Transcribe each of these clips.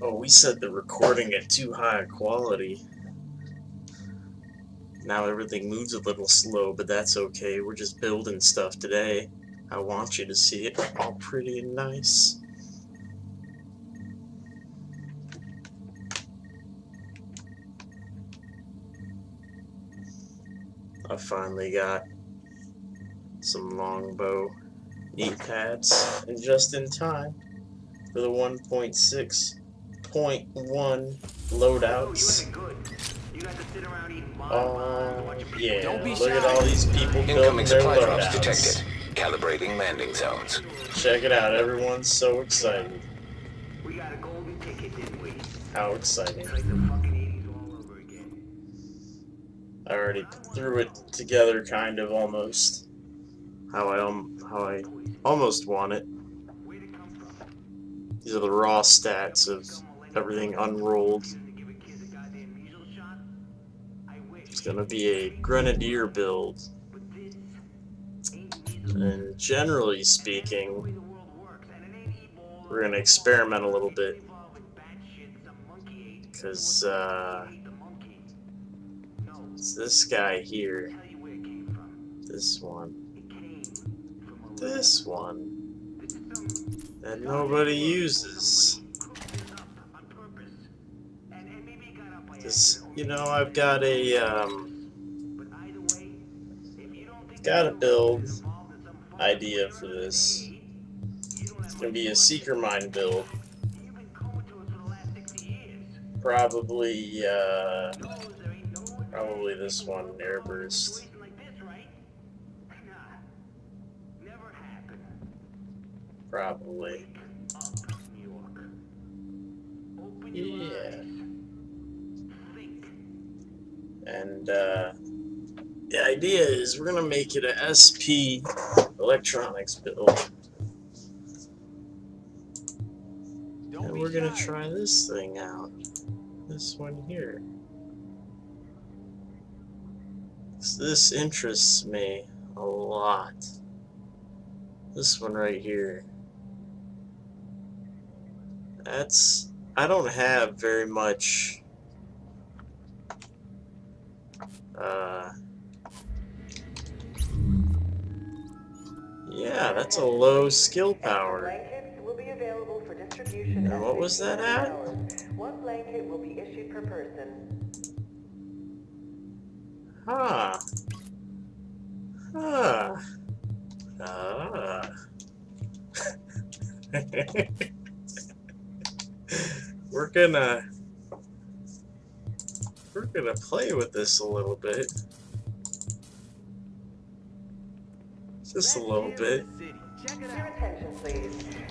Oh, we set the recording at too high a quality. Now everything moves a little slow, but that's okay. We're just building stuff today. I want you to see it all pretty and nice. I finally got some longbow knee pads, and just in time for the 1.6.1 loadouts. Oh yeah, look at all these people building their loadouts. Calibrating landing zones. Check it out, everyone's so excited. How exciting. I already threw it together kind of almost. How I almost want it. These are the raw stats of everything unrolled. It's gonna be a Grenadier build. And generally speaking, we're gonna experiment a little bit. Because it's this guy here. This one that nobody uses. Because, you know, I've got a build idea for this. It's gonna be a seeker mine build. Probably this one, airburst. Probably. Yeah. And the idea is we're gonna make it a SP electronics build. And we're gonna try this thing out. This one here. This interests me a lot. This one right here. I don't have very much yeah, that's a low skill power. And what was that at? One blanket will be issued per person. Huh. Huh. Ah. We're gonna play with this a little bit. Just a little bit.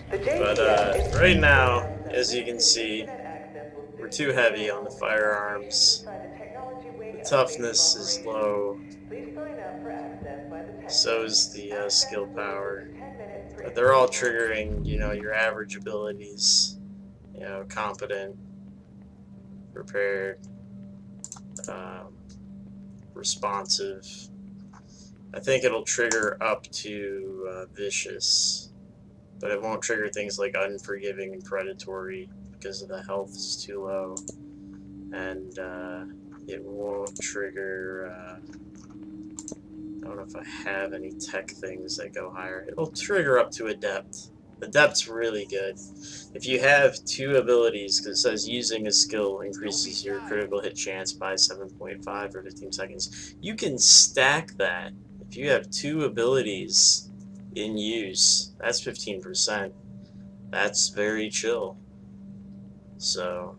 But right now, as you can see, we're too heavy on the firearms. The toughness is low. So is the skill power. But they're all triggering, you know, your average abilities. You know, competent, prepared, responsive. I think it'll trigger up to vicious, but it won't trigger things like unforgiving and predatory because of the health is too low, and it won't trigger. I don't know if I have any tech things that go higher. It'll trigger up to adept. Adept's really good. If you have two abilities, because it says using a skill increases your critical hit chance by 7.5 for 15 seconds, you can stack that. If you have two abilities in use, that's 15%. That's very chill. So,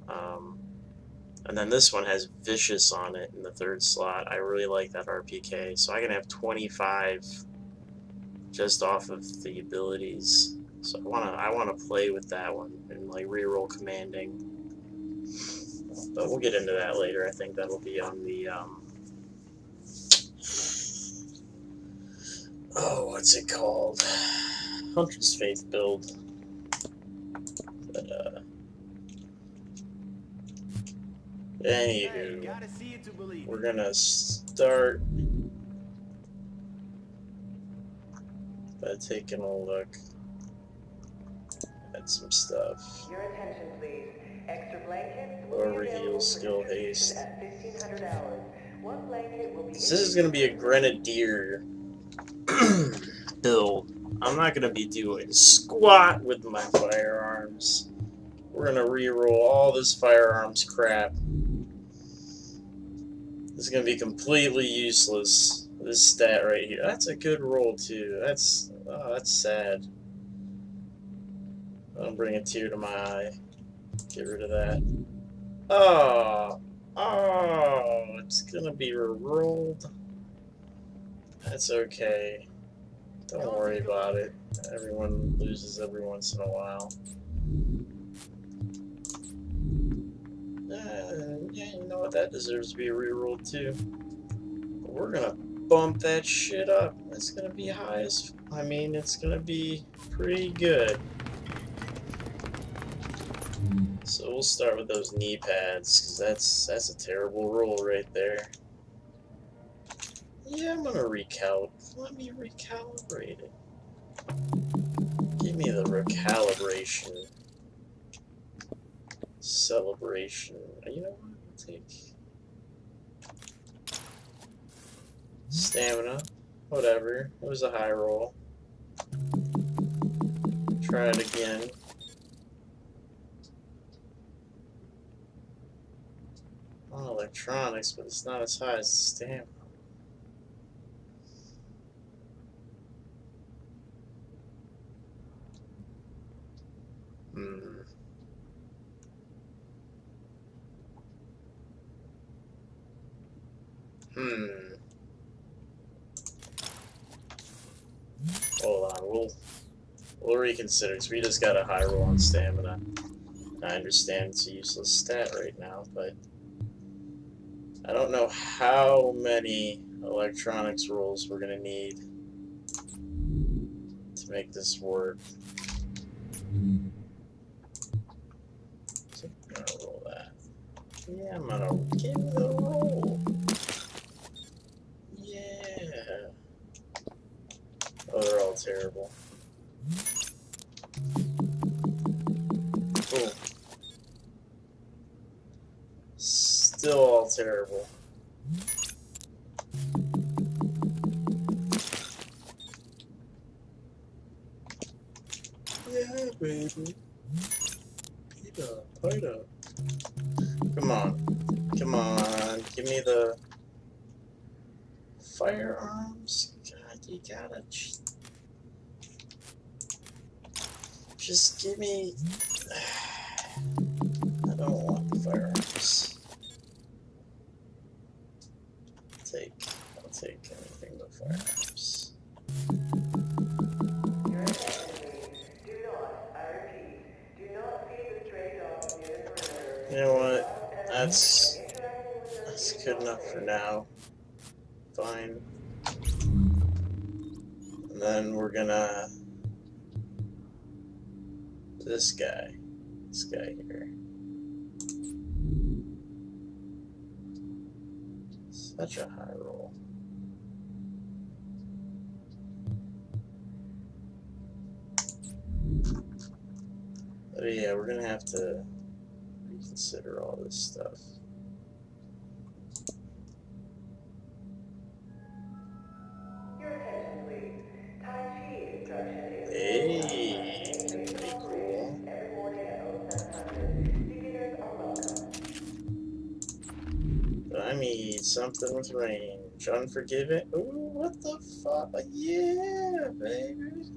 and then this one has vicious on it in the third slot. I really like that RPK. So I can have 25 just off of the abilities. So I wanna play with that one and like reroll commanding. But we'll get into that later. I think that'll be on the oh, what's it called? Hunter's Faith build. But anywho, we're gonna start by taking a look at add some stuff. Your attention, please. Extra blankets will Or be available heal for skill distribution haste. at 1500 hours. One blanket will be So this is going to be a Grenadier build. I'm not going to be doing squat with my firearms. We're going to reroll all this firearms crap. This is going to be completely useless. This stat right here. That's a good roll too. That's sad. I'll bring a tear to my eye. Get rid of that. Oh, it's going to be rerolled. That's okay. Don't worry about it. Everyone loses every once in a while. Yeah, you know what? That deserves to be rerolled too. But we're gonna bump that shit up. It's gonna be high as... I mean, it's gonna be pretty good. So we'll start with those knee pads, because that's a terrible roll right there. Yeah, I'm gonna let me recalibrate it. Give me the recalibration. Celebration. You know what? I'll take stamina. Whatever. It was a high roll. Try it again. On electronics, but it's not as high as stamina. Hold on, we'll reconsider, because we just got a high roll on stamina. I understand it's a useless stat right now, but I don't know how many electronics rolls we're gonna need to make this work. So I'm gonna roll that. Yeah, I'm gonna give me the roll. Yeah. Oh, they're all terrible. Cool. Still all terrible. Yeah, baby. Pied up. Come on. Come on. Give me the firearms. God, you gotta just give me... I don't want the firearms. I'll take anything but firearms. Your attention, please. Do not, I repeat, do not feed the stray dogs near the perimeter. You know what? That's That's good enough for now. Fine. And then we're gonna... This guy here. Such a high roll. But yeah, we're gonna have to reconsider all this stuff. Your attention, please. Tai Chi instruction is Hey, pretty cool. every morning at 0700. Beginners are welcome. But I need something with range. Unforgiven. Ooh, what the fuck? Yeah, baby.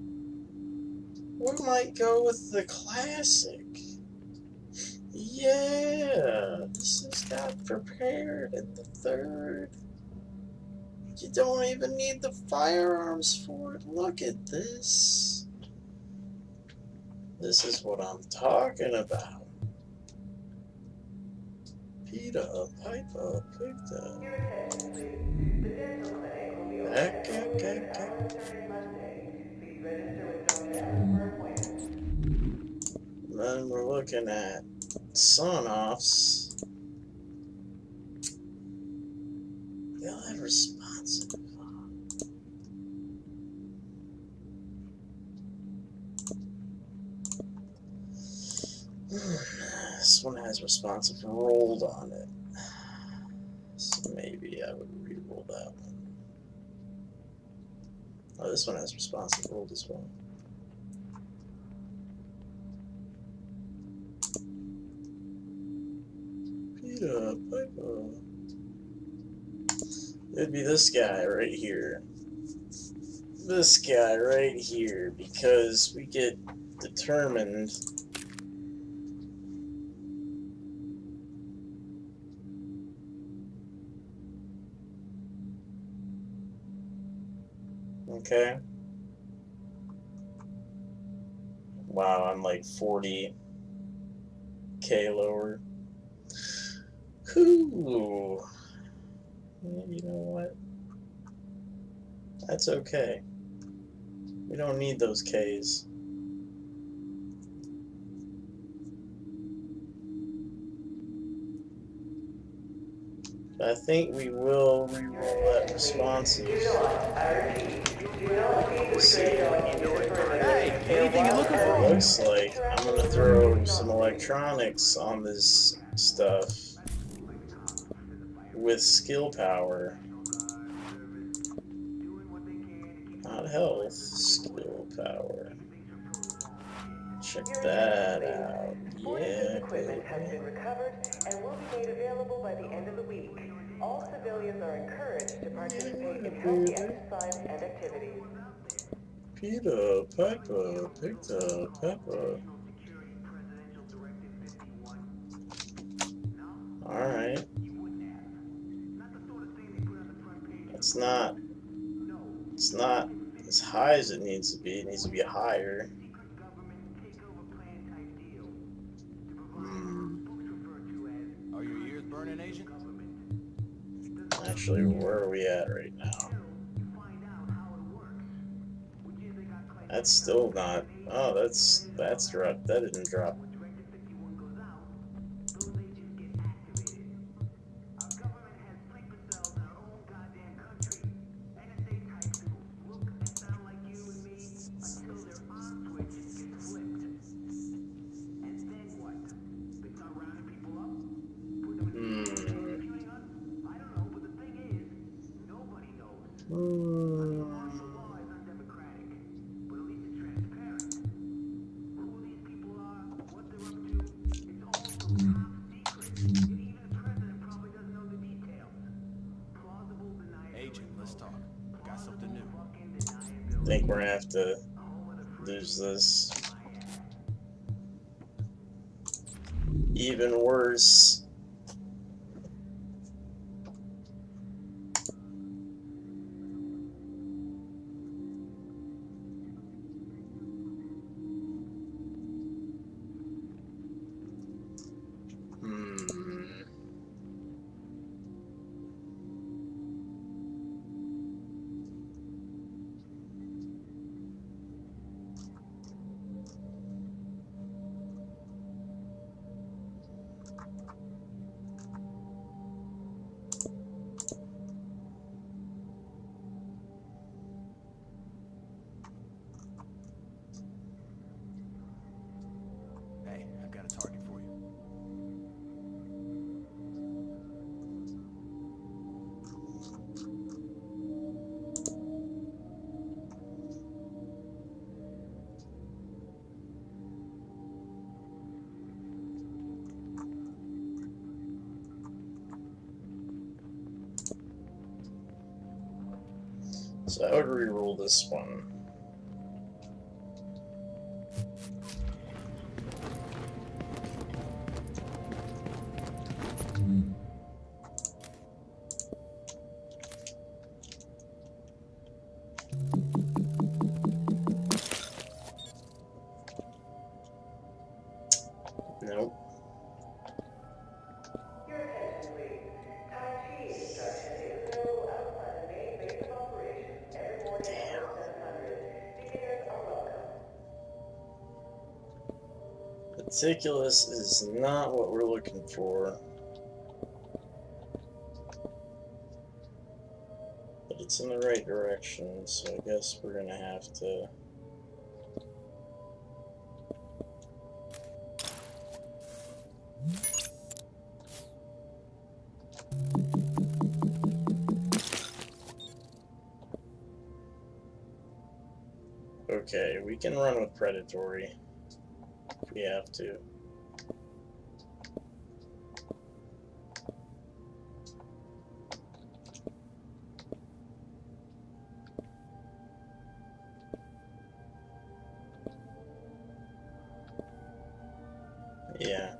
We might go with the classic. Yeah, this has got prepared in the third. You don't even need the firearms for it. Look at this. This is what I'm talking about. Peter, Piper, Picked Your attention, please. The dental clinic will be open at 8 hours starting Monday. Please register with Dr. Allen for appointments. Then we're looking at son-offs. They'll have responsive. This one has responsive rolled on it. So maybe I would re-roll that one. Oh, this one has responsive rolled as well. Peter Piper. It'd be this guy right here. This guy right here, because we get determined. Okay. Wow, I'm like 40K lower. Ooh. You know what? That's okay. We don't need those Ks. But I think we will re-roll that responsive. Do not, I repeat, do not feed the creature on either further. Hey, anything you're looking for? It looks like I'm gonna throw some electronics on this stuff with skill power. Not health, skill power. Check that out. Yeah, Equipment has been recovered and will be made available by the end of the week. All civilians are encouraged to participate in healthy exercise and activities. Peter Piper picked up Pepper. Alright. It's not as high as it needs to be. It needs to be higher. Are your ears burning, Agent? Actually, where are we at right now? That's still not. Oh, that's dropped. That didn't drop. Agent, let's talk. Got something new. I think we're gonna have to lose this. Even worse. Hey, I've got a target for you. So I would re-roll this one. Nope. Your attention, please. Tai Chi instruction is available outside the main base of operations every morning at 700. Beginners are welcome. Meticulous is not what we're looking for. But it's in the right direction, so I guess we're gonna have to Okay, we can run with predatory if we have to. Yeah.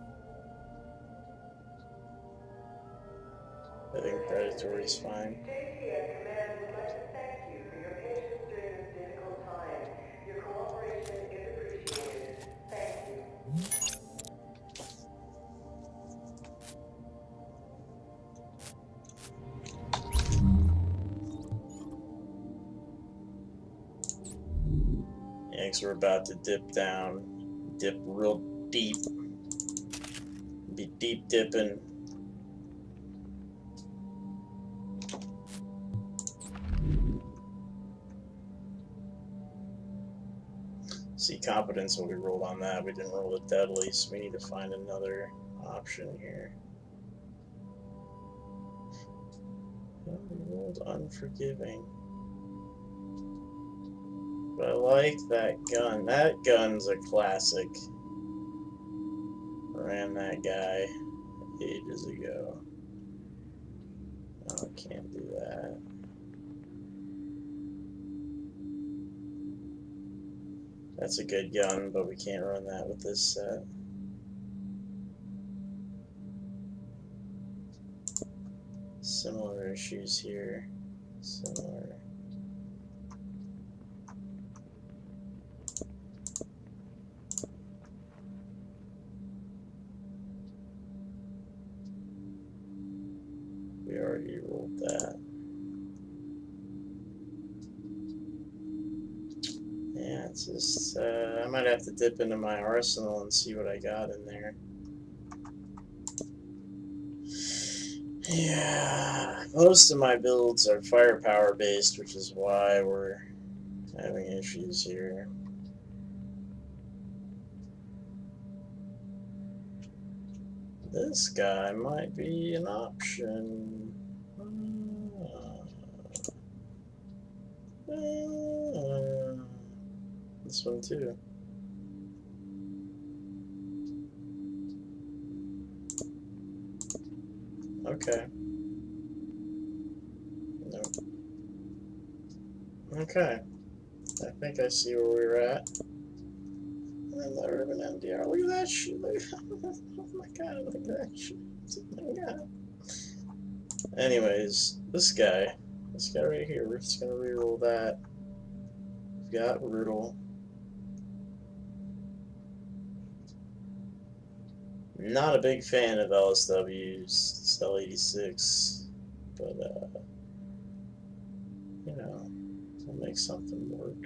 I think predatory is fine. JTF Command would like to thank you for your patience during this difficult time. Your cooperation is appreciated. Thank you. Yeah, 'cause we're about to dip down. Dip real deep. Be deep dipping. See, competence will be rolled on that. We didn't roll it deadly, so we need to find another option here. Oh, we rolled unforgiving. But I like that gun. That gun's a classic. Ran that guy ages ago. Oh, I can't do that. That's a good gun, but we can't run that with this set. Similar issues here. Similar. We already rolled that. Yeah, it's just, I might have to dip into my arsenal and see what I got in there. Yeah, most of my builds are firepower based, which is why we're having issues here. This guy might be an option. This one too. Okay. Nope. Okay. I think I see where we're at. And the urban MDR. Look at that shit. Look at oh my god, look at that shit. Oh my god. Anyways, this guy right here, we're just gonna reroll that. We've got Brutal. Not a big fan of LSWs, Cell 86, but you know, we'll make something work.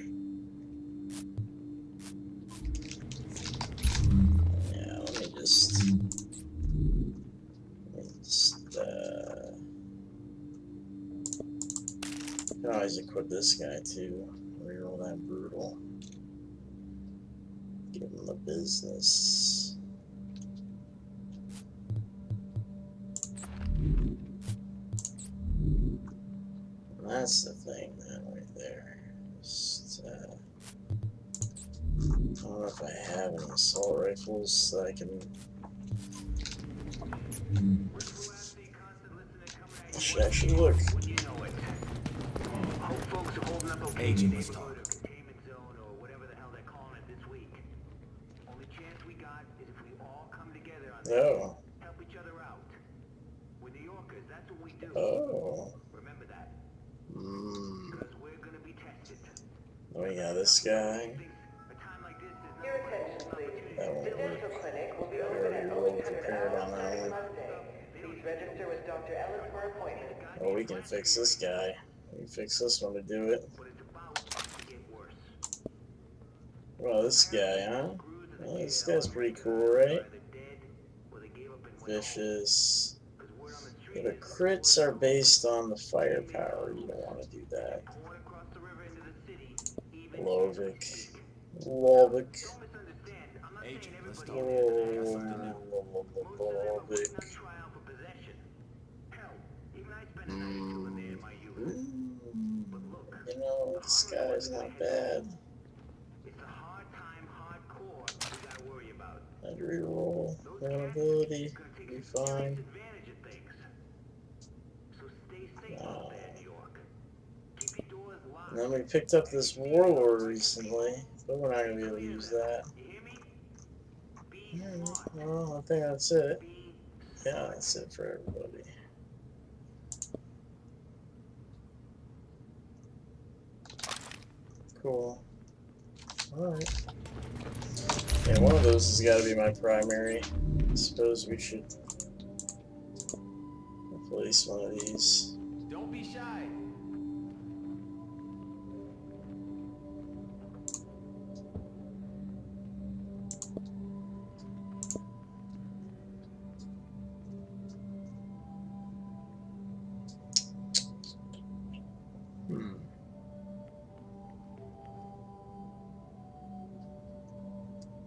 Yeah, let me just I can always equip this guy too. Reroll that Brutal. Give him the business. That's the thing, that right there. Just, I don't know if I have any assault rifles that I can. I should actually look. Agent, let's talk. Oh. Help each other out. We're New Yorkers, that's what we do. Oh. Remember that. Because we're gonna be tested. Oh yeah, this guy. A time like this is Your attention, please. That won't The work. dental clinic will be We open already at rolled 0800 prepared hours on that starting one. Monday. Please register with Dr. Ellis for appointment. Oh, we can fix this guy. We can fix this one to do it. what it's about to get worse. Well, this guy, huh? Well, this guy's pretty cool, right? Vicious. Yeah, the crits are based on the firepower. You don't want to do that. Lovik. Agent, let's talk. Lovik. You know, this guy's not bad. reroll vulnerability. Be fine. Advantage of things. So stay safe out there, New York. Keep your doors locked. And then we picked up this warlord recently, but we're not gonna be able to use that. You hear me? Be Alright, smart. well, I think that's it. Be Yeah, that's it for everybody. Cool. Alright. Yeah, one of those has got to be my primary. I suppose we should replace one of these. Don't be shy.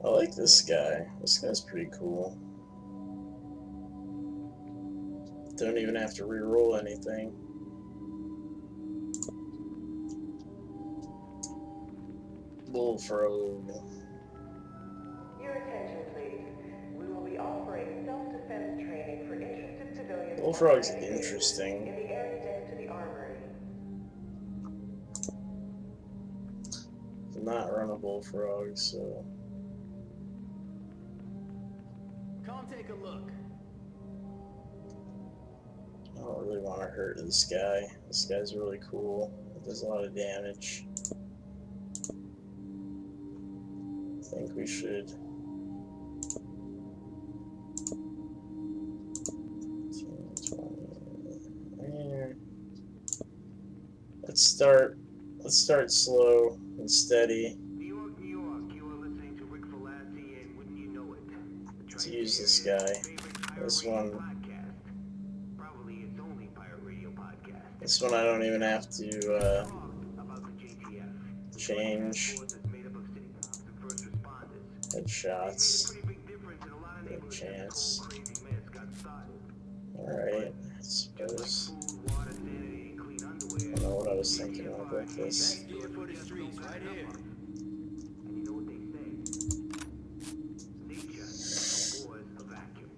I like this guy. This guy's pretty cool. Don't even have to re-roll anything. Bullfrog. Your attention, please. We will be offering self-defense training for interested civilians. Bullfrog's in interesting. the area next to the armory. I'm not run a bullfrog, so Come take a look. I don't really want to hurt this guy. This guy's really cool. It does a lot of damage. I think we should. 20. Let's start slow and steady. New York, New York. You are listening to Rick Velassi, and wouldn't you know it? Let's use this guy. This one. Probably its only pirate radio podcast. This one I don't even have to About the JTF. change Force is made up of city cops and first responders. headshots. Pretty big difference in a lot of Good neighborhoods since chance. the whole crazy mess got started. Alright, I suppose. Food, water, sanity, and clean I underwear. don't know what I was thinking of with this. That's gear for the streets right here. And you know what they say? Nature abhors a vacuum.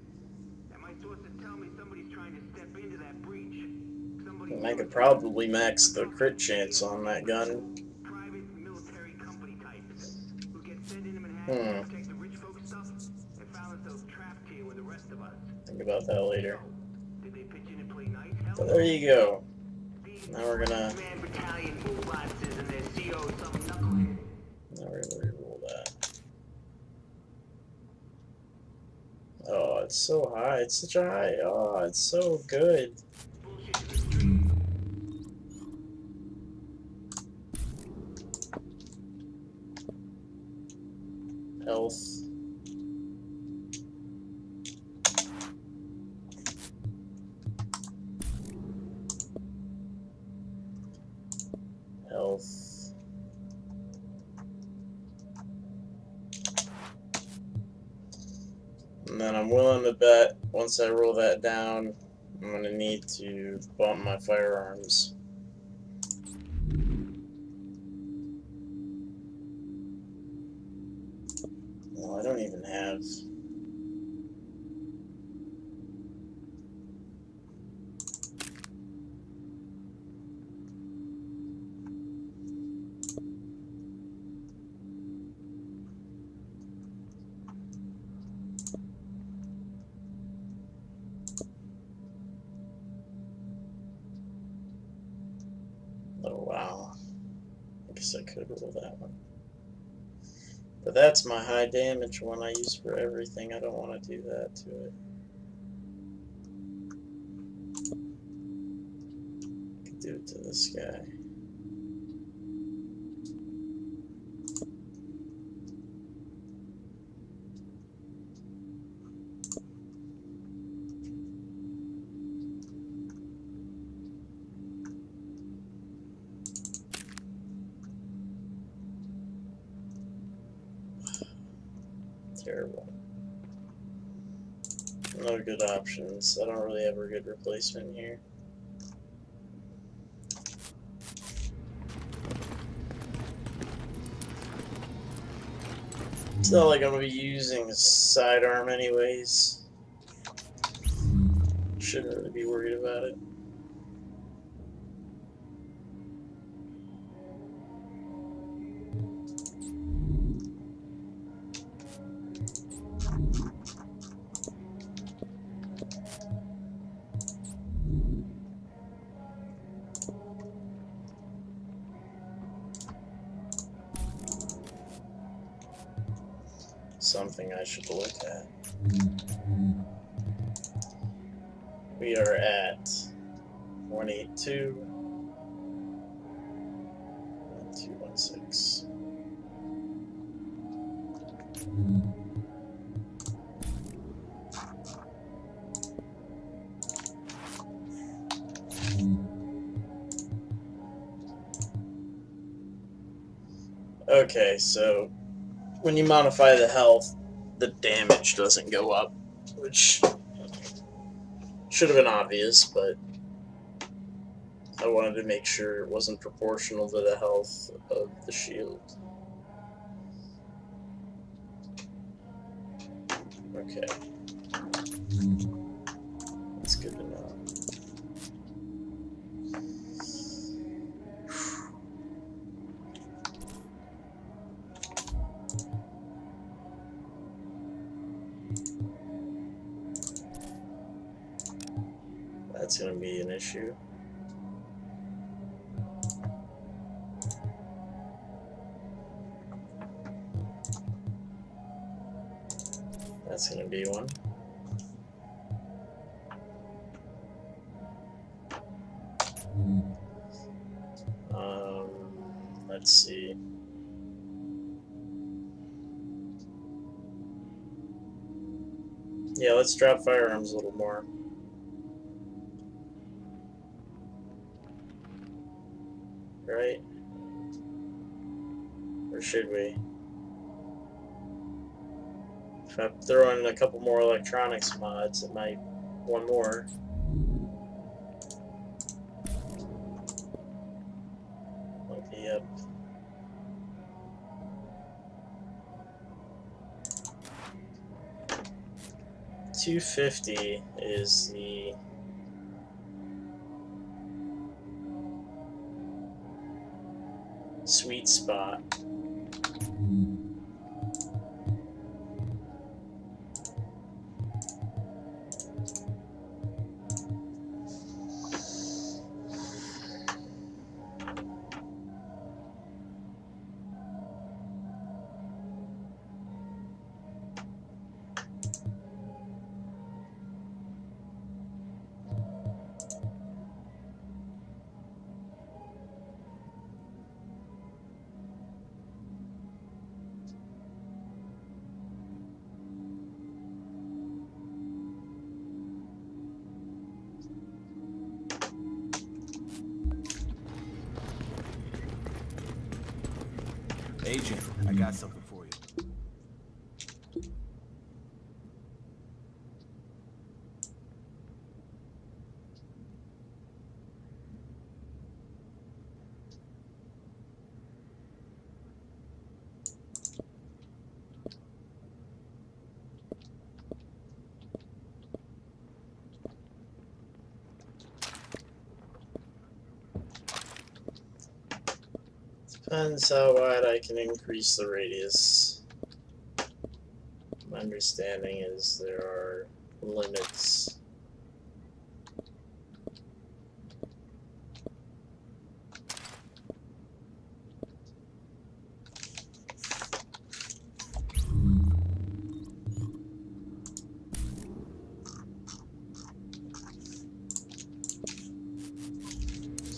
And my sources tell me somebody's trying to step into that breach. Somebody And I could probably max the crit chance on that gun. private military company types who get sent into Manhattan to protect the rich folks stuff and found themselves trapped here with the rest of us. Think about that later. Did they pitch in and play nice? Hell But no. there you go. These Now we're gonna man battalion bullboxes and their CO some knucklehead. now we're gonna reroll that. Oh, it's so high. It's such a high. Oh, it's so good. Bullshit to the street. Health. Health. And then I'm willing to bet once I roll that down, I'm going to need to bump my firearms. Well, I don't even have. Oh wow. I guess I could roll that one. But that's my high damage one I use for everything. I don't want to do that to it. Could do it to this guy. Terrible. No good options. I don't really have a good replacement here. not like I'm gonna be using a sidearm anyways. Shouldn't really be worried about it. Something I should look at. We are at 182, 1216. Okay, so when you modify the health, the damage doesn't go up, which should have been obvious, but I wanted to make sure it wasn't proportional to the health of the shield. Okay. That's good to know. That's going to be an issue. That's going to be one. Let's see. Yeah, let's drop firearms a little more. Right? Or should we? If I throw in a couple more electronics mods, it might. One more. Might be up. $250 is the sweet spot. Agent, I got something for you. Depends how wide I can increase the radius. My understanding is there are limits.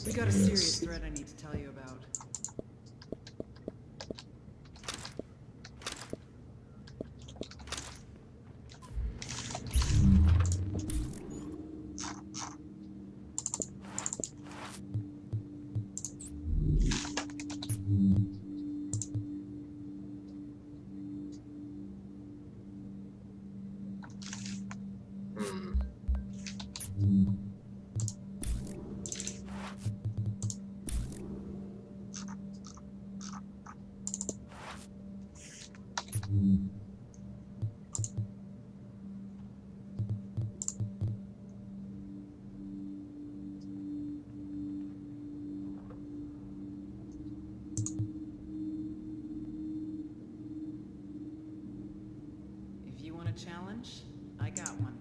We got a serious threat I need to tell you about. I got one.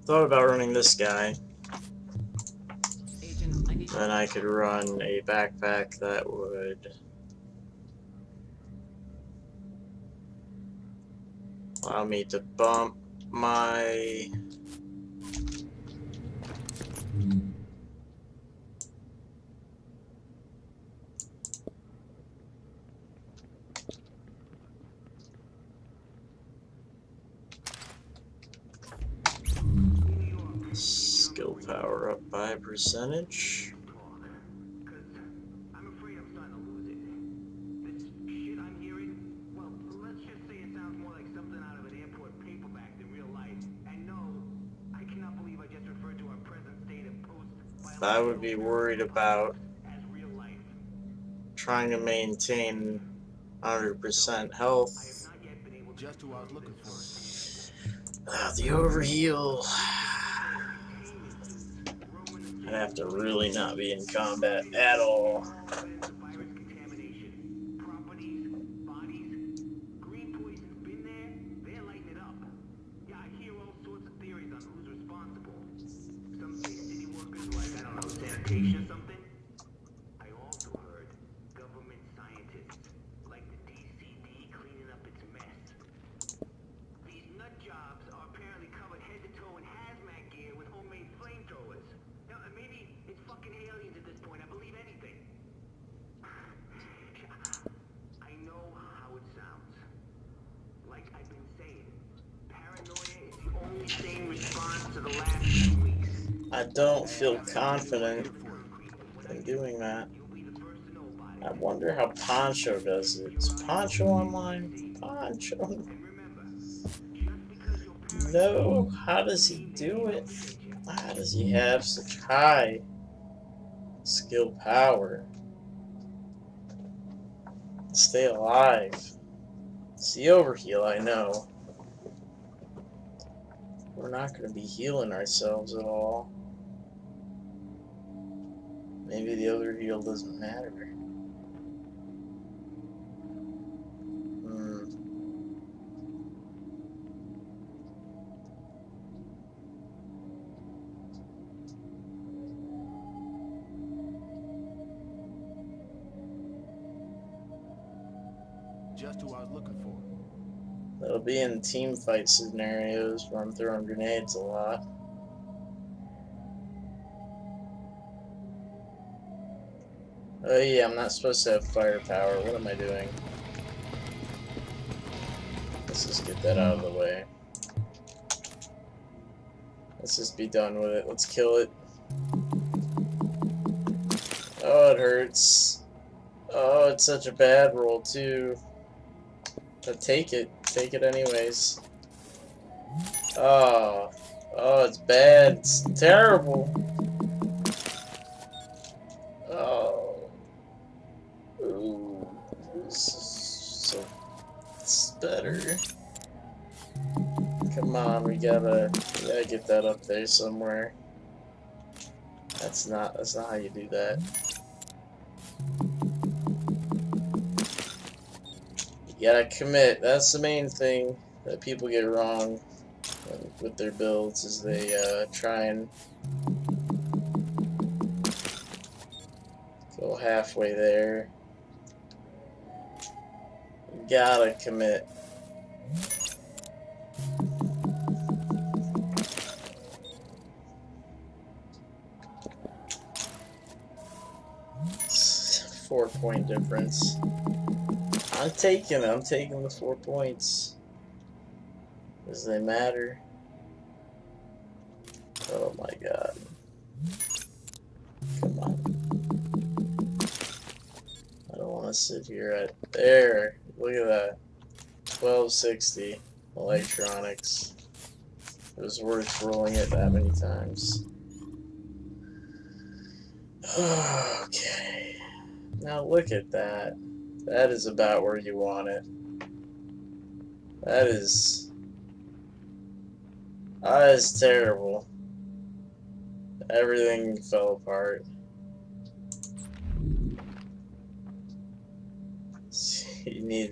Thought about running this guy. Agent, I need Then I could run a backpack that would allow me to bump my skill power up by a percentage. Because I'm afraid I'm starting to lose it. This shit I'm hearing, well, let's just say it sounds more like something out of an airport paperback than real life. And no, I cannot believe I just referred to our present state of post. I would be worried about as real life. trying to maintain 100% health. I have not yet been able to Just who I was looking for. The overheal. I'd have to really not be in combat at all. evidence of virus contamination. Properties, bodies, green poison's been there, they're lighting it up. Yeah, I hear all sorts of theories on who's responsible. Some say city workers like, I don't know, sanitation or something. I also heard government scientists, like the DCD cleaning up its mess. These nut jobs are apparently covered head to toe in hazmat gear with homemade flamethrowers. Now, maybe it's fucking aliens at this point. I believe anything. I know how it sounds. Like I've been saying, paranoia is the only sane response to the last few weeks. I don't feel confident in doing that. You'll be the first to know about it. I wonder how Poncho does it. Is Poncho online? Poncho? And remember, just because your parents No. How does he do it? How does he have such high skill power? Stay alive. It's the overheal, I know. We're not going to be healing ourselves at all. Maybe the overheal doesn't matter. Just who I was looking for. That'll be in team fight scenarios where I'm throwing grenades a lot. Oh yeah, I'm not supposed to have firepower. What am I doing? Let's just get that out of the way. Let's just be done with it. Let's kill it. Oh, it hurts. Oh, it's such a bad roll too. But take it. Take it anyways. Oh. Oh, it's bad. It's terrible. Oh. Ooh. So it's better. Come on, we gotta get that up there somewhere. That's not how you do that. You gotta commit. That's the main thing that people get wrong with their builds, is they try and go halfway there. You gotta commit. It's 4-point difference. I'm taking the 4 points. Because they matter. Oh my god. Come on. I don't want to sit here at... There! Look at that. 1260. Electronics. It was worth rolling it that many times. Okay. Now look at that. That is about where you want it. That is terrible. Everything fell apart. You need...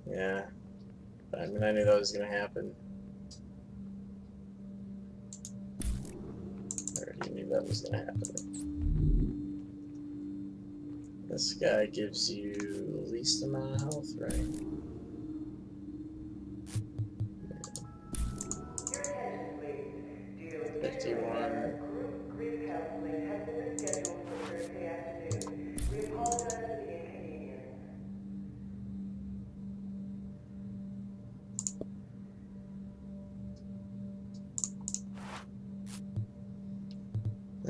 Yeah. I mean, I knew that was gonna happen. I already knew that was gonna happen. This guy gives you the least amount of health, right? Your attention, please. Due to 51. group grief counseling has been rescheduled for Thursday afternoon. We apologize for the inconvenience.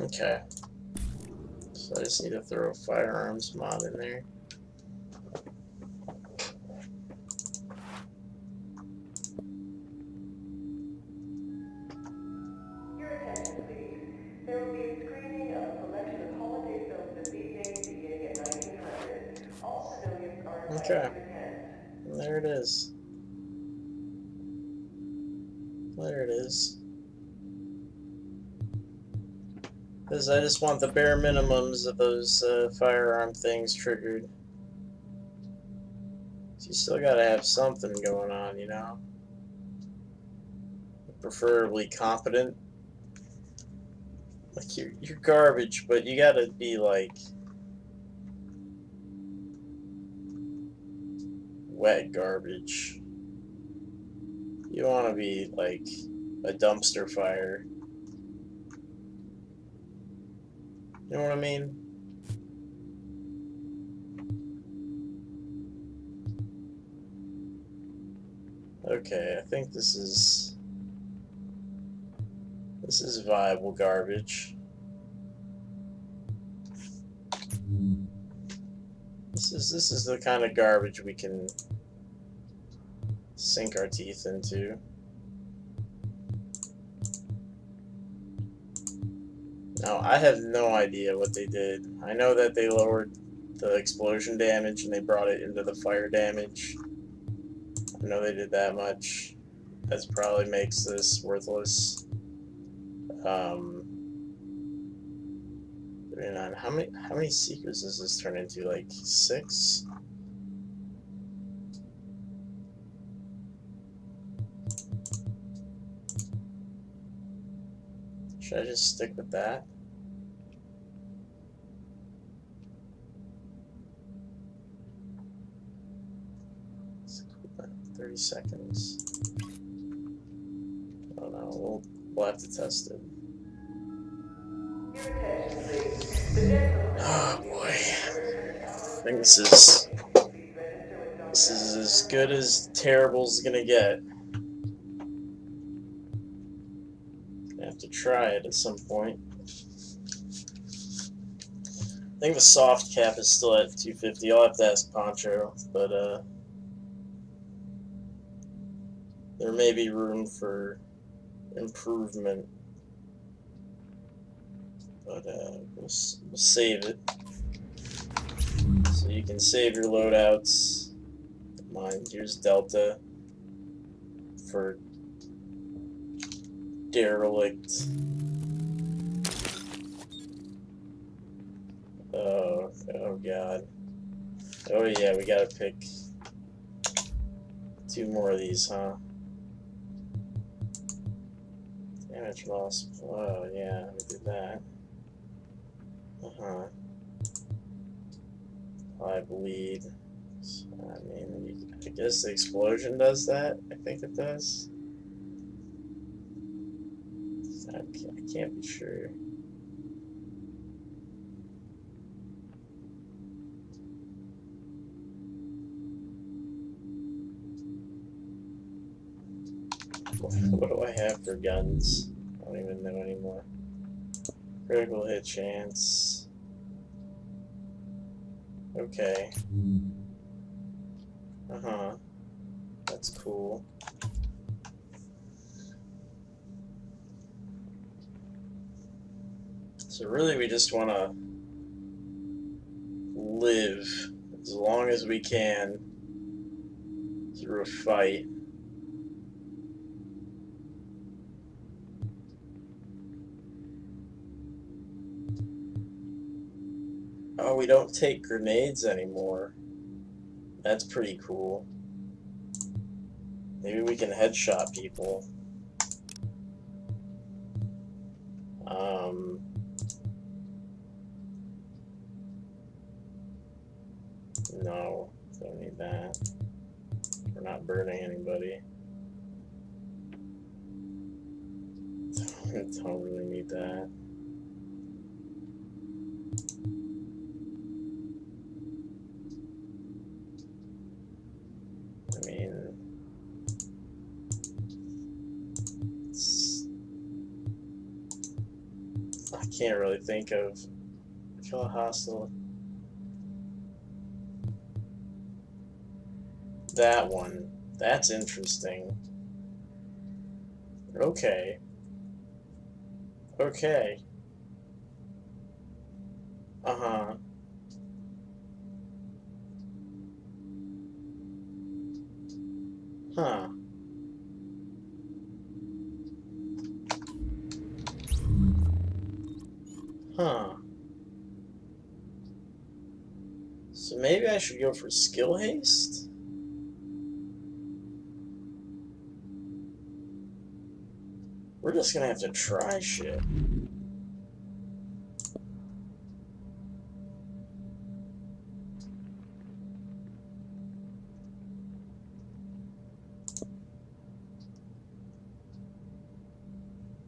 Okay. So I just need to throw a firearms mod in there. Your attention, please. There will be a screening of a selection of holiday films this evening beginning at 1900. All civilians are invited Okay. to attend. And there it is. There it is. Because I just want the bare minimums of those firearm things triggered. So you still gotta have something going on, you know? Preferably competent. Like, you're garbage, but you gotta be, like... wet garbage. You wanna be, like, a dumpster fire. You know what I mean? Okay, I think this is viable garbage. This is the kind of garbage we can sink our teeth into. Now, I have no idea what they did. I know that they lowered the explosion damage and they brought it into the fire damage. I know they did that much. That probably makes this worthless. 39. How many seekers does this turn into? Like 6? Should I just stick with that? 30 seconds. Oh no, we'll have to test it. Your attention, please. The gentleman Oh boy. I think this is as good as terrible's gonna get. Gonna have to try it at some point. I think the soft cap is still at 250. I'll have to ask Poncho, but there may be room for improvement. But we'll save it. So you can save your loadouts. Mine, here's Delta for derelict. Oh god. Oh yeah, we gotta pick 2 more of these, huh? Damage loss. Oh yeah, we did that. I bleed. I mean, I guess the explosion does that. I think it does. I can't be sure. What do I have for guns? I don't even know anymore. Critical hit chance. Okay. Uh-huh. That's cool. So really we just want to live as long as we can through a fight. Oh, we don't take grenades anymore. That's pretty cool. Maybe we can headshot people. No, don't need that. We're not burning anybody. Don't really need that. I mean, I can't really think of kill a hostile. That one. That's interesting. Okay. Okay. Uh-huh. Huh. Huh. So maybe I should go for skill haste? We're just gonna have to try shit.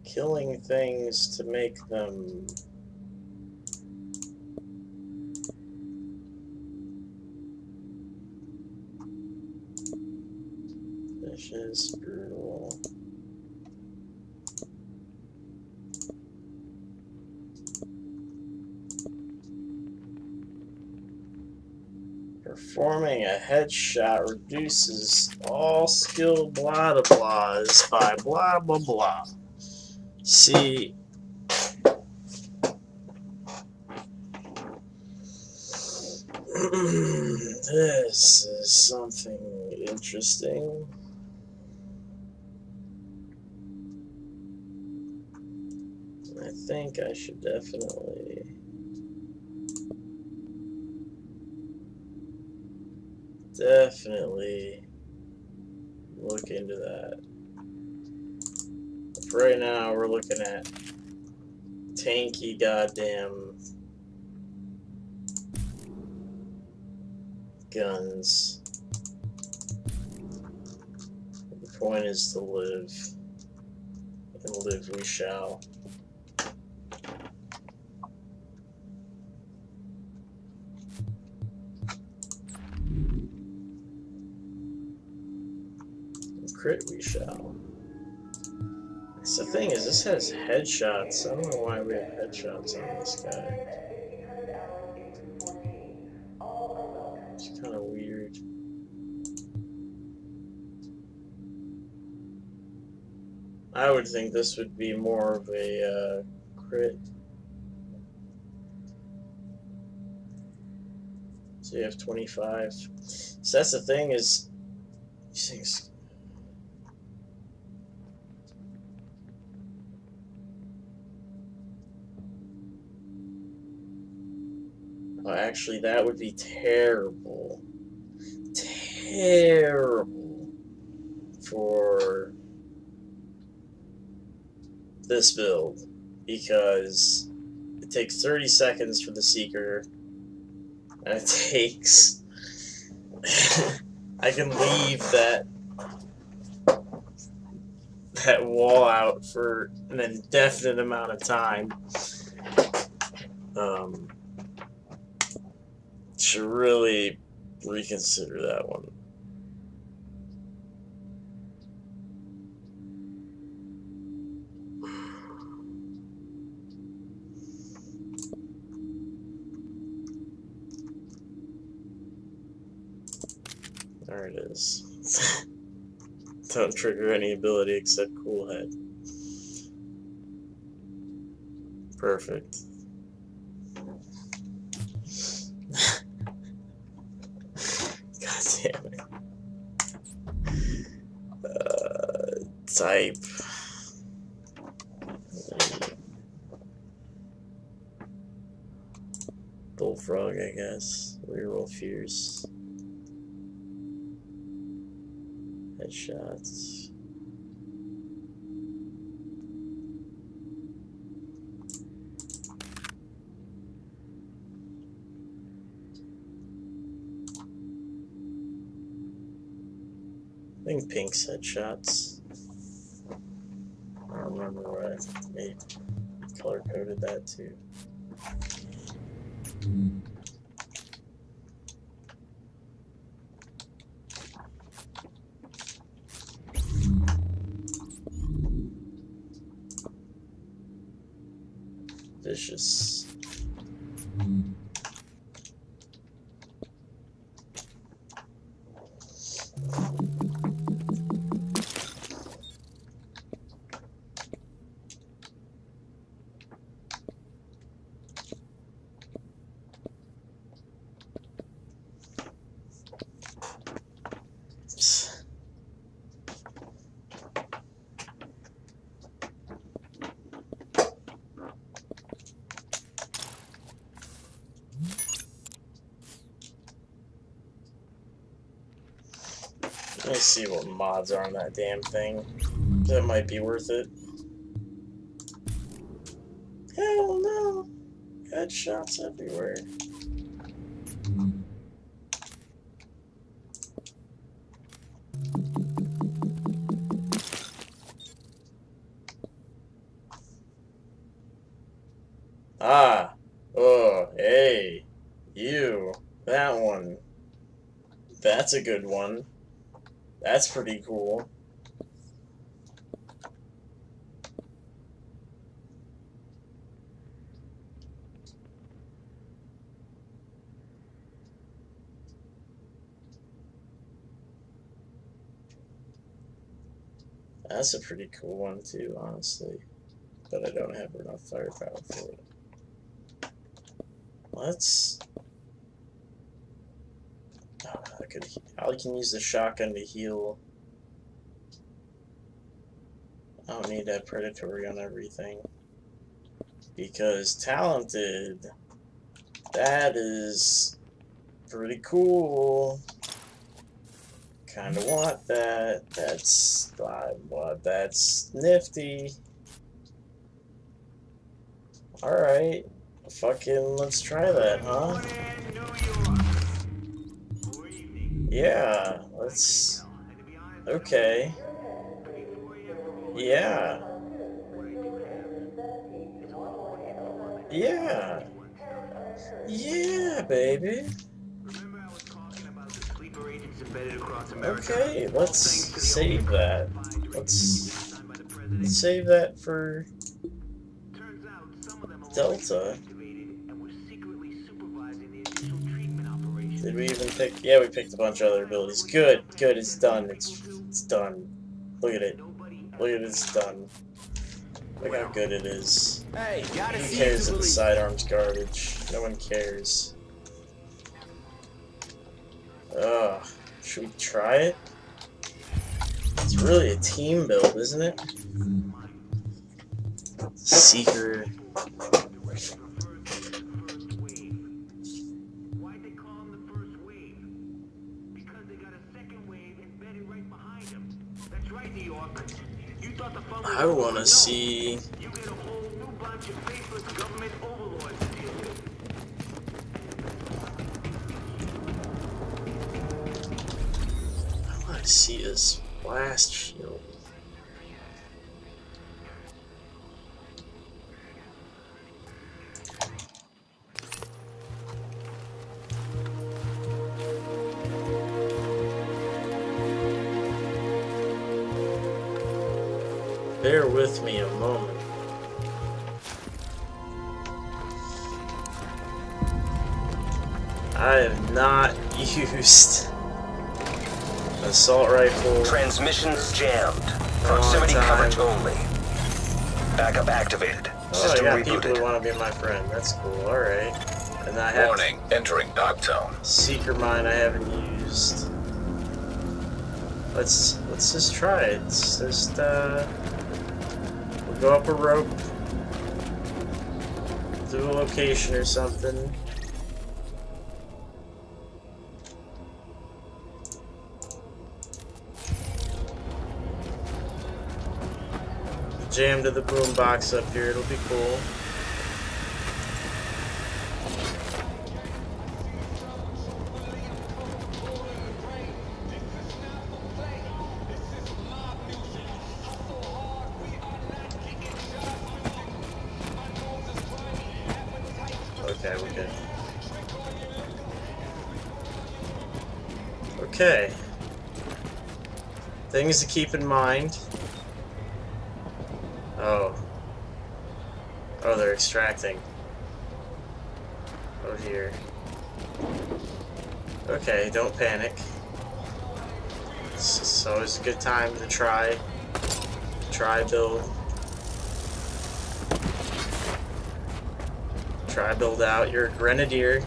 Killing things to make them vicious, brutal. Performing a headshot reduces all skill blah blah blahs by blah blah blah. See, this is something interesting. I think I should definitely look into that. For right now, we're looking at tanky goddamn guns. The point is to live, and live we shall. Crit we shall. So the thing is, this has headshots. I don't know why we have headshots on this guy. It's kind of weird. I would think this would be more of a crit. So you have 25. So that's the thing is, these things. Oh, actually, that would be terrible. Terrible for this build, because it takes 30 seconds for the Seeker, and it takes I can leave that wall out for an indefinite amount of time. Should really reconsider that one. There it is. Don't trigger any ability except Cool Head. Perfect. God damn it. Type. Bullfrog, I guess. Werewolf Fierce. Headshots. I think Pink's headshots. I don't remember what I made. Color coded that too. Vicious. Let me see what mods are on that damn thing. That might be worth it. Hell no! Headshots everywhere. Ah! Oh, hey! You! That one. That's a good one. That's pretty cool. That's a pretty cool one too, honestly. But I don't have enough firepower for it. Let's... Oh, I can use the shotgun to heal. I don't need that predatory on everything. Because talented, that is pretty cool. Kinda want that. That's nifty. Alright. Fucking let's try that, huh? Yeah, let's... Okay. Yeah. Yeah. Yeah, baby. Okay, let's save that. Let's save that for Delta. Did we even pick? Yeah, we picked a bunch of other abilities. Good, good, it's done. It's done. Look at it. Look at it, it's done. Look how good it is. Hey, gotta Who see cares you if the sidearm's garbage? No one cares. Ugh. Should we try it? It's really a team build, isn't it? Seeker. Why'd they call him the first wave? Because they got a second wave embedded right behind him. That's right, New York. You thought the fun was I want to see. You get a whole new bunch of faceless government overlords to deal with. I want to see his blast shield. Bear with me a moment. I have not used Assault rifle. Transmissions jammed. Long Proximity time. coverage only. Backup activated. Oh, I System got people rebooted. who want to be my friend. That's cool. Alright. And I have Warning, entering dark zone. Seeker Mine I haven't used. Let's just try it. Let's just we'll go up a rope. Do a location or something. Jam to the boombox up here, it'll be cool. Okay, we're good. Okay. Things to keep in mind. Oh. Oh, they're extracting. Oh dear. Okay, don't panic. It's always a good time to try build. Try build out. You're a Grenadier.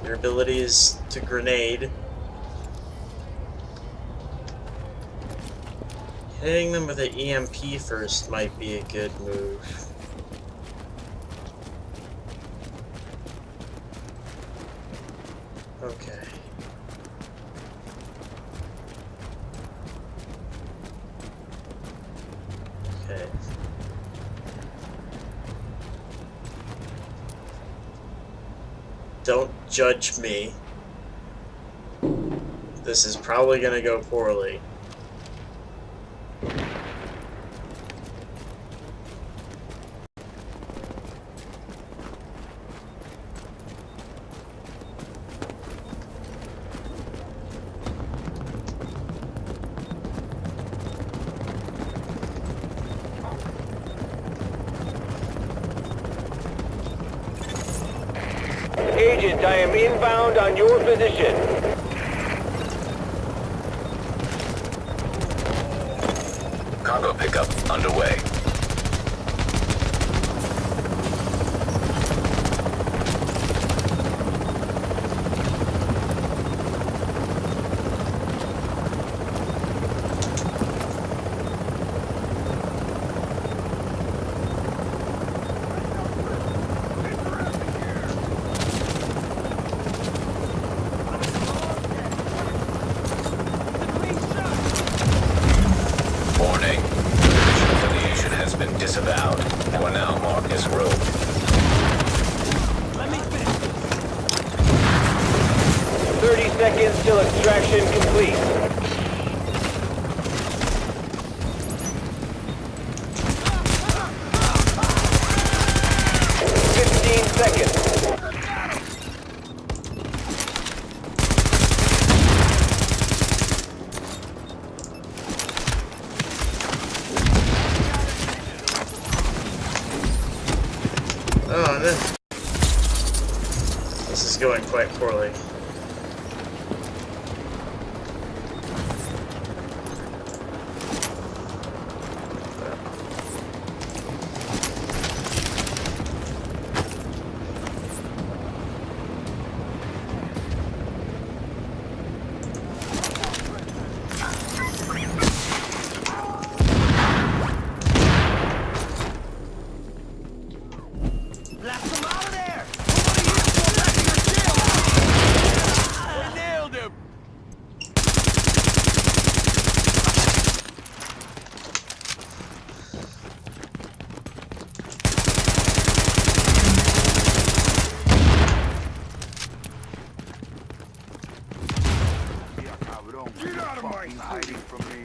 Your ability is to grenade. Hitting them with an EMP first might be a good move. Okay. Okay. Don't judge me. This is probably gonna go poorly. Agent, I am inbound on your position. Cargo pickup underway. Warning. Affiliation has been disavowed. You are now marked as rogue. Let me finish. 30 seconds till extraction complete. 15 seconds. Oh, this is going quite poorly. Blast them out of there! Nobody here go back to your jail! We nailed him! Get out of my hiding from me.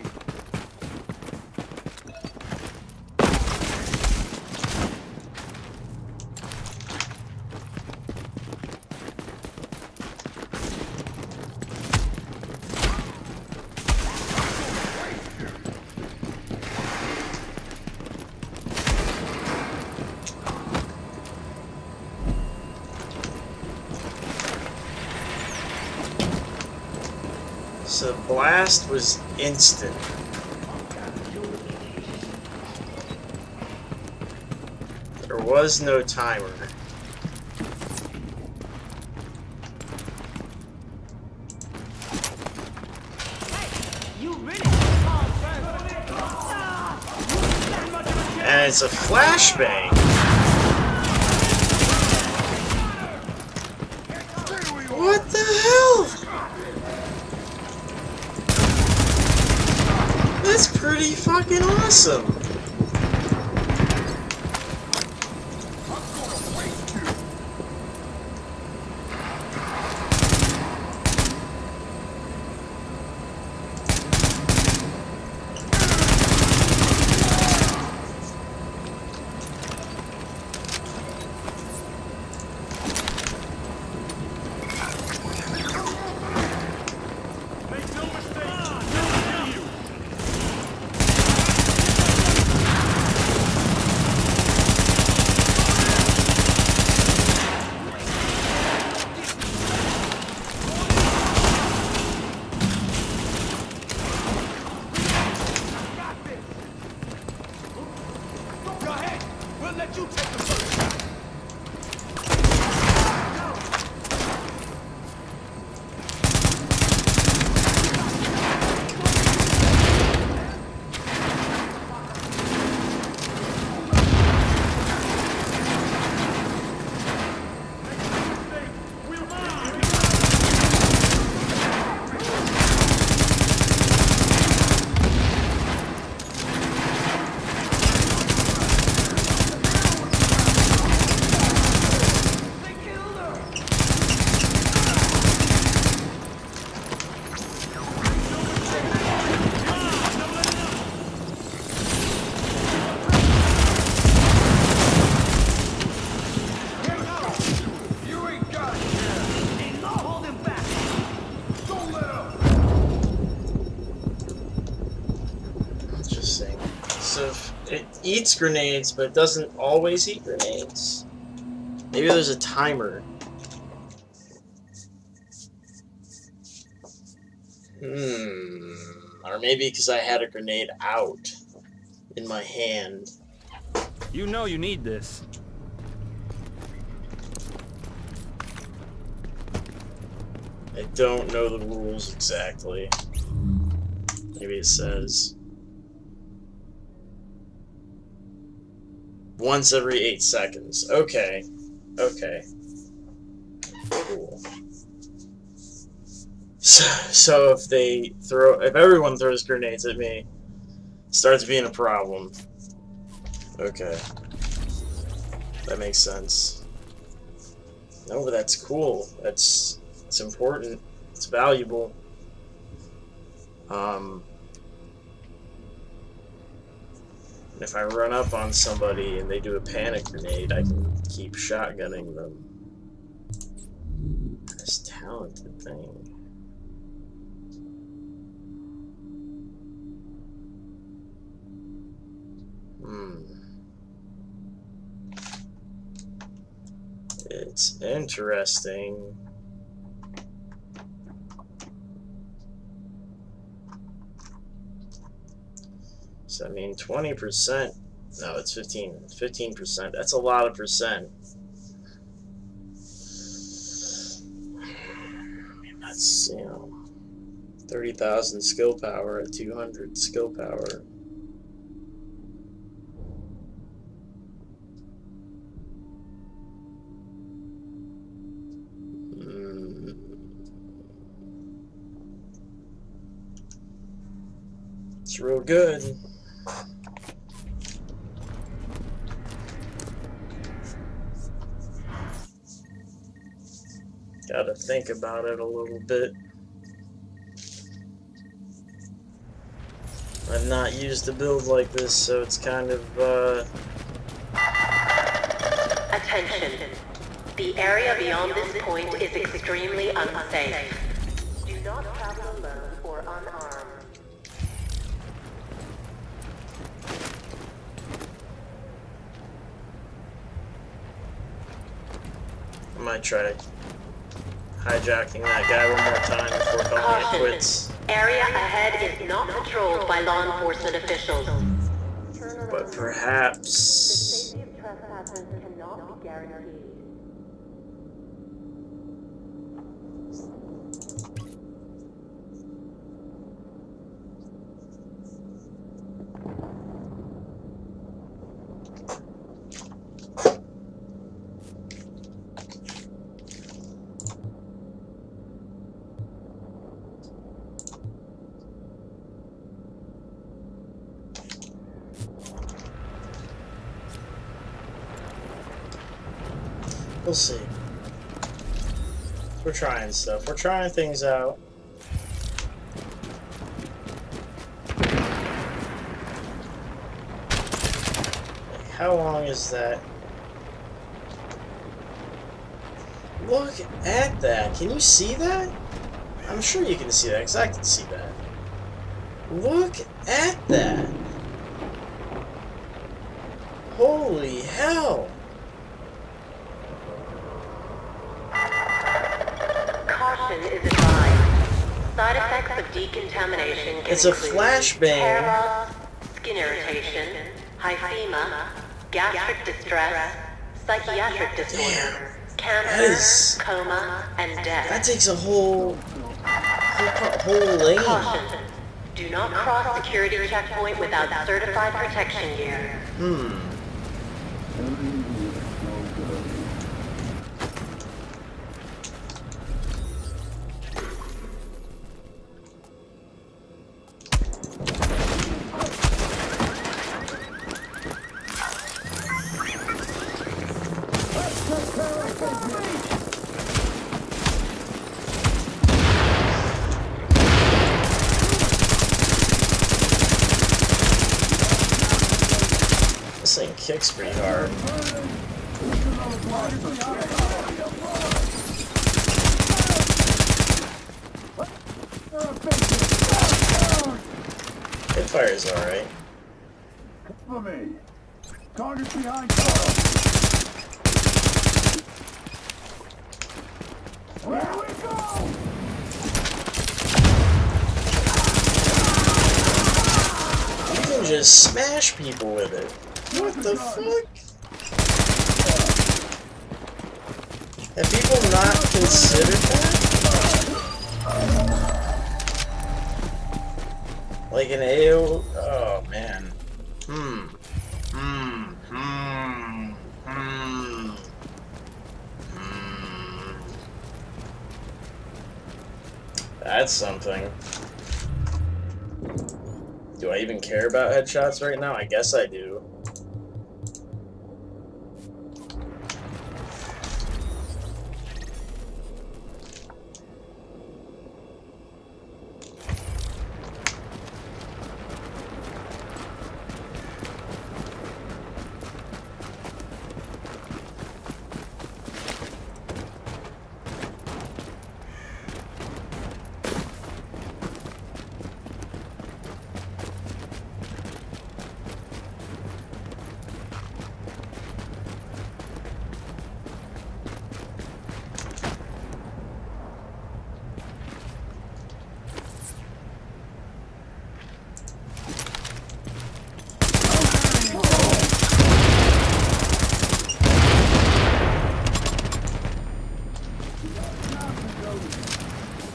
So the blast was instant. There was no timer. And it's a flashbang. What the hell? That's pretty fucking awesome. It eats grenades, but it doesn't always eat grenades. Maybe there's a timer. Or maybe because I had a grenade out in my hand. You know you need this. I don't know the rules exactly. Maybe it says once every 8 seconds. Okay. Okay. Cool. So if everyone throws grenades at me, it starts being a problem. Okay. That makes sense. No, but that's cool. It's important. It's valuable. If I run up on somebody and they do a panic grenade, I can keep shotgunning them. This talented thing. It's interesting. So I mean 20%, no, it's 15%. That's a lot of percent. That's, 30,000 skill power at 200 skill power. It's real good. Gotta think about it a little bit. I've not used a build like this, so it's kind of, Attention. The area beyond this point is extremely unsafe. Do not travel alone or unarmed. I might try hijacking that guy one more time before calling it quits. Area ahead is not patrolled by law enforcement officials. But perhaps... Safety of trespassers cannot be guaranteed. We'll see. We're trying stuff. We're trying things out. Like, how long is that? Look at that. Can you see that? I'm sure you can see that, because I can see that. Look at that. Holy hell. Caution is advised. Side effects of decontamination can It's a include flashbang. hair loss, skin irritation, hyphema, gastric distress, psychiatric disorder, That cancer, is- coma, and That death. takes a whole lane. Caution. Do not cross security checkpoint without certified protection gear. This thing kicks pretty hard. It fires alright. For me. Target behind cover. Here we go! You can just smash people with it. What the fuck? Have people not considered that? Like an AO? Oh man. That's something. Do I even care about headshots right now? I guess I do.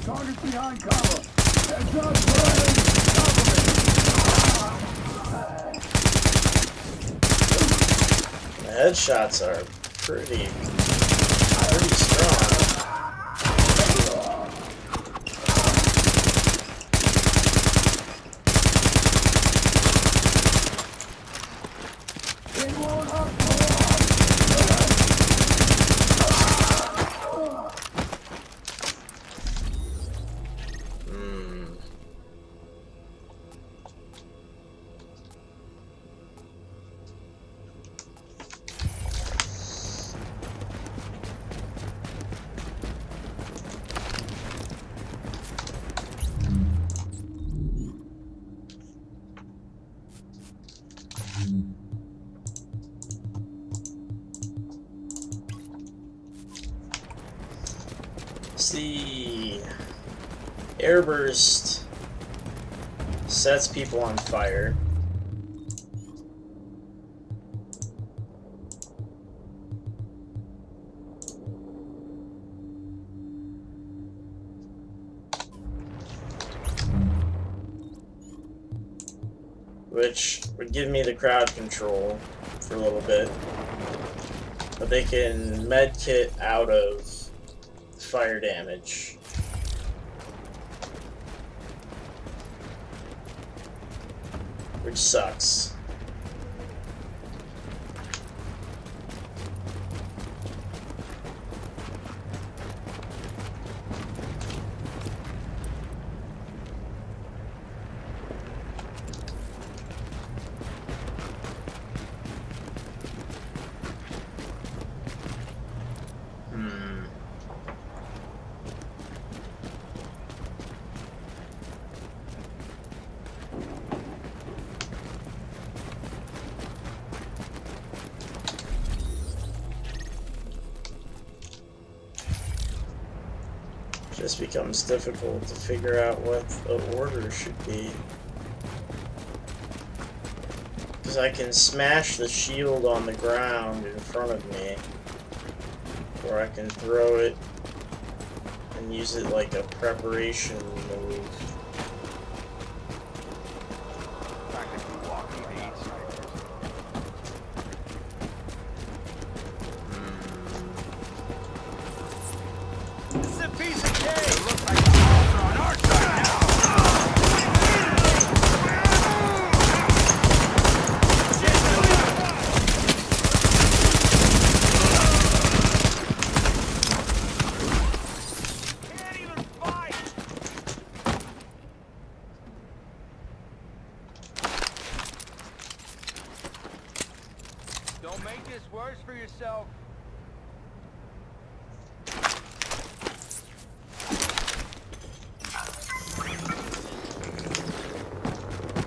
Target behind cover. Heads up, burning. The headshots are pretty strong. It won't hurt. It's the airburst sets people on fire. Which would give me the crowd control for a little bit. But they can medkit out of fire damage. Which sucks. Just becomes difficult to figure out what the order should be. Because I can smash the shield on the ground in front of me, or I can throw it and use it like a preparation move. This is a piece of cake! It looks like the balls are on our side now! Can't even fight! Don't make this worse for yourself.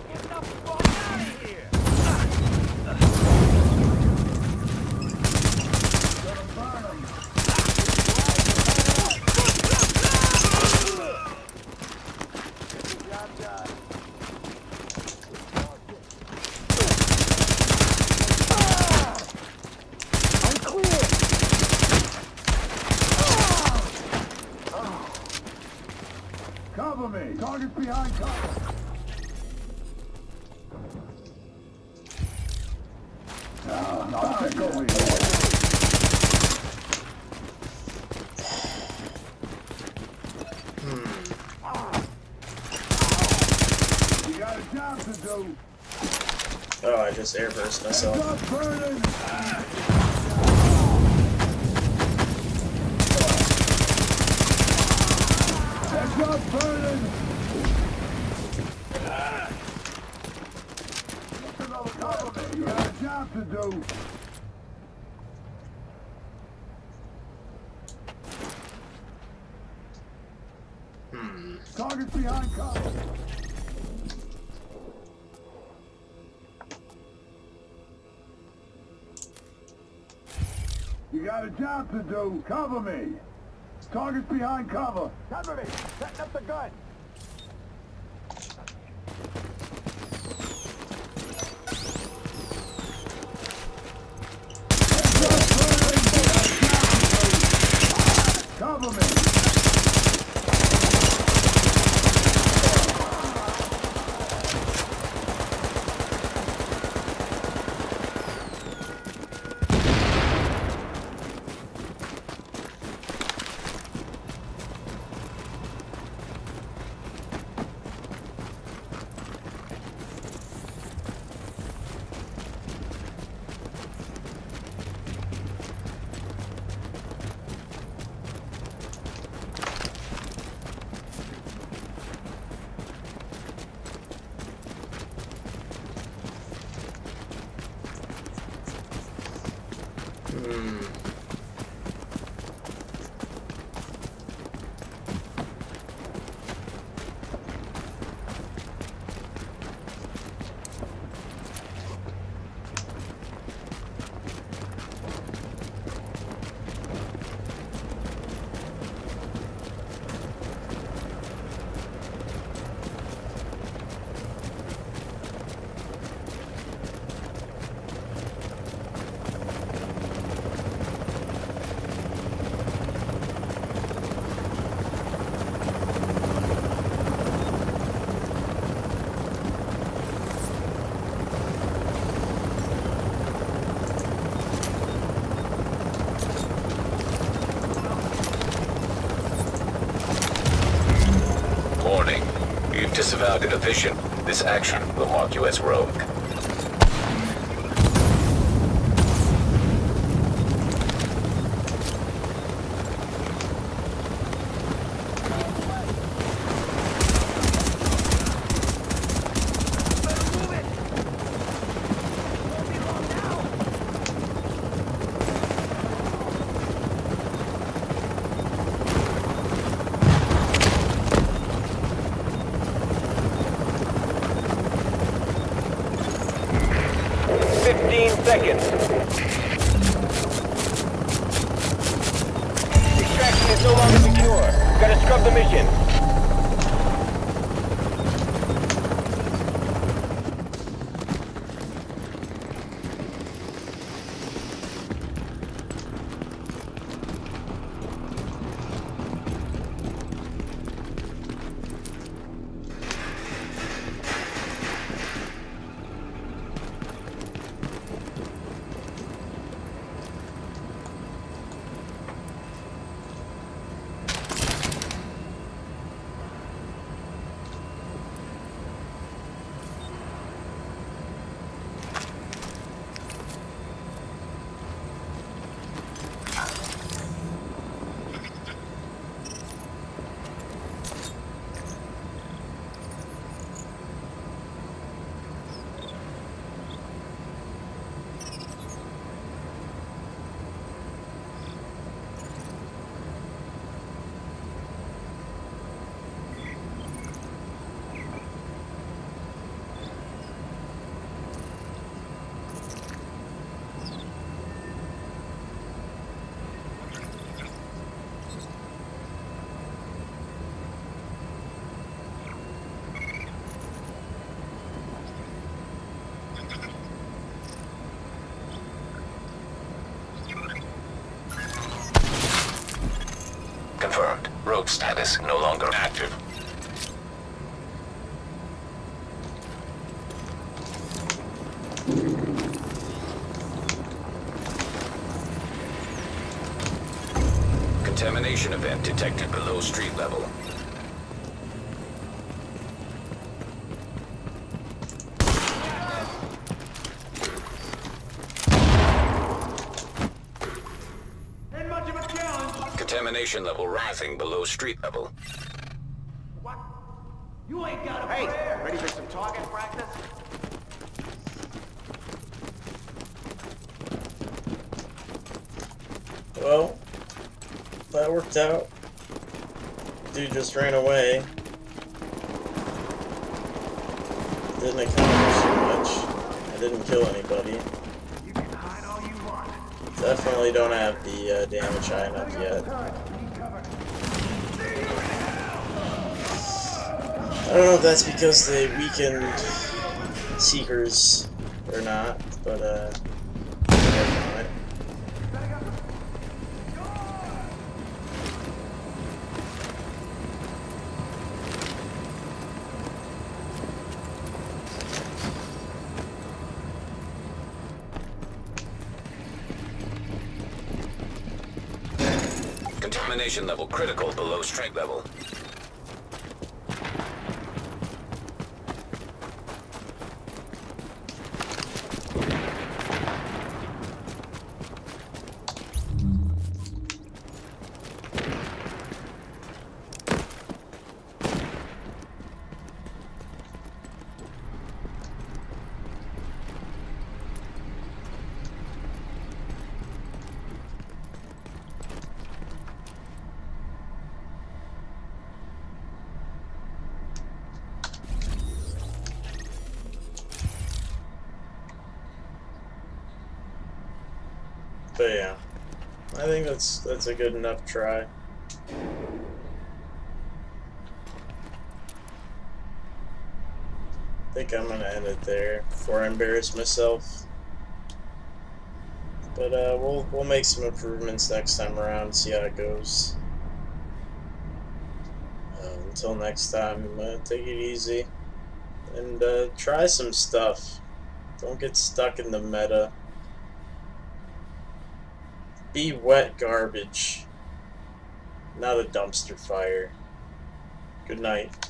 Get the fuck out of here! Gonna burn 'em. Job done. I'm clear. Cover me. Target's behind cover. I'll take over here. You got a job to do. Oh, I just airburst myself. Stop burning. Heads up, burning. Cover me. You got a job to do. Target's behind cover. You got a job to do. Cover me. Target's behind cover. Cover me. Setting up the gun. Cover me. disavowed in a vision. This action will mark you as rogue. Seconds. Extraction is no longer secure. Gotta scrub the mission. Confirmed. Rogue status no longer active. Contamination event detected below street level. Contamination level rising below street level. What? You ain't got a prayer. Ready for some target practice? Well, that worked out. Dude just ran away. Didn't accomplish too much. I didn't kill anybody. You can hide all you want. Definitely don't have the damage high enough yet. I don't know if that's because they weakened Seekers or not, but working on it. Contamination level critical below strength level. But yeah, I think that's a good enough try. I think I'm gonna end it there before I embarrass myself. But we'll make some improvements next time around, see how it goes. Until next time, take it easy and try some stuff. Don't get stuck in the meta. Be wet garbage, not a dumpster fire. Good night.